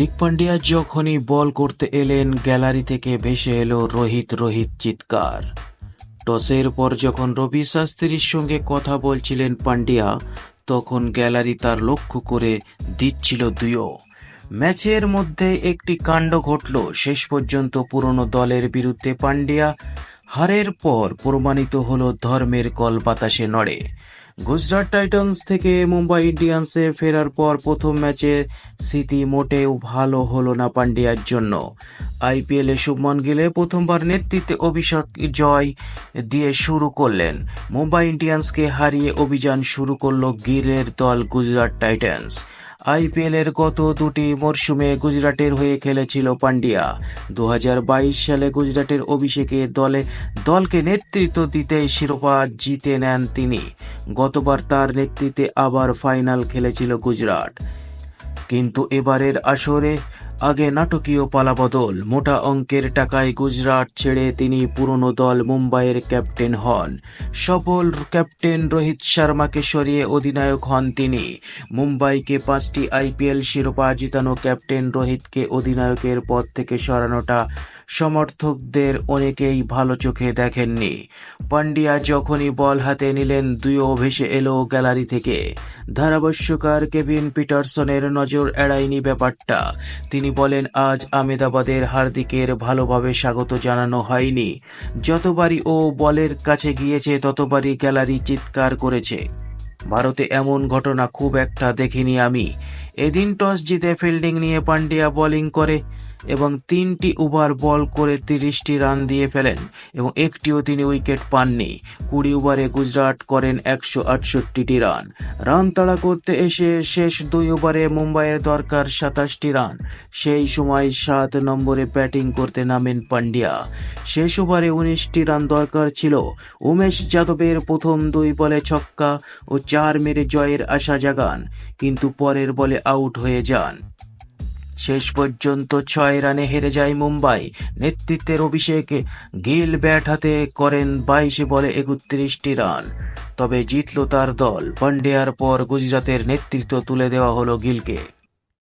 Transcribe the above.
হার্দিক পান্ডিয়া যখনই বল করতে এলেন, গ্যালারি থেকে ভেসে এলো রোহিত রোহিত চিৎকার। টসের পর যখন রবি শাস্ত্রীর সঙ্গে কথা বলছিলেন পান্ডিয়া, তখন গ্যালারি তার লক্ষ্য করে দিচ্ছিল দুয়ো। ম্যাচের মধ্যে একটি কাণ্ড ঘটল। শেষ পর্যন্ত পুরনো দলের বিরুদ্ধে পান্ডিয়া হারের পর প্রমাণিত হলো ধর্মের কল বাতাসে নড়ে। গুজরাট টাইটান্স থেকে মুম্বাই ইন্ডিয়ান্সে ফেরার পর প্রথম ম্যাচে স্মৃতি মোটেও ভালো হলো না পান্ডিয়ার জন্য। আইপিএলে শুভমন গিলে প্রথমবার নেতৃত্বে অভিষেক জয় দিয়ে শুরু করলেন। মুম্বাই ইন্ডিয়ান্সকে হারিয়ে অভিযান শুরু করল গিলের দল গুজরাট টাইটান্স। আইপিএলের গত দুটি মরশুমে গুজরাটের হয়ে খেলেছিল পান্ডিয়া। 2022 সালে গুজরাটের অভিষেকে দলকে নেতৃত্ব দিতে শিরোপা জিতে নেন তিনি। গতবার তার নেতৃত্বে আবার ফাইনাল খেলেছিল গুজরাট, কিন্তু এবারের আসরে আগে নাটকীয় পালাবদল। মোটা অঙ্কের টাকায় গুজরাট ছেড়ে তিনি পুরনো দল মুম্বাইয়ের ক্যাপ্টেন হন। সফল ক্যাপ্টেন রোহিত শর্মাকে সরিয়ে অধিনায়ক হন তিনি। মুম্বাইকে 5টি আইপিএল শিরোপা জিতানো ক্যাপ্টেন রোহিতকে অধিনায়কের পদ থেকে সরানোটা সমর্থকদের অনেকেই ভালো চোখে দেখেননি। পান্ডিয়া যখনই বল হাতে নিলেন, দুইও ভেসে এলো গ্যালারি থেকে। ধারাভাষ্যকার কেভিন পিটারসনের নজর এড়ায়নি ব্যাপারটা। তিনি বলেন, আজ আহমেদাবাদের হার্দিকের ভালোভাবে স্বাগত জানানো হয়নি। যতবারই ও বলের কাছে গিয়েছে ততবারই গ্যালারি চিৎকার করেছে। ভারতে এমন ঘটনা খুব একটা দেখিনি আমি। এদিন টস জিতে ফিল্ডিং নিয়ে পান্ডিয়া বোলিং করে এবং 3টি ওভার বল করে 30টি রান দিয়ে ফেলেন এবং একটিও তিনি উইকেট পাননি। 20 ওভারে গুজরাট করেন 168টি রান তাড়া করতে এসে শেষ 2 ওভারে মুম্বাইয়ের দরকার 27টি রান। সেই সময় 7 নম্বরে ব্যাটিং করতে নামেন পান্ডিয়া। শেষ ওভারে 19টি রান দরকার ছিল। উমেশ যাদবের প্রথম 2 বলে ছক্কা ও 4 মেরে জয়ের আশা জাগান, কিন্তু পরের বলে আউট হয়ে যান। শেষ পর্যন্ত 6 রানে হেরে যায় মুম্বাই। নেতৃত্বের অভিষেকে গিল ব্যাট হাতে করেন 22 বলে 31টি রান, তবে জিতল তার দল। পান্ডিয়ার পর গুজরাতের নেতৃত্ব তুলে দেওয়া হলো গিলকে।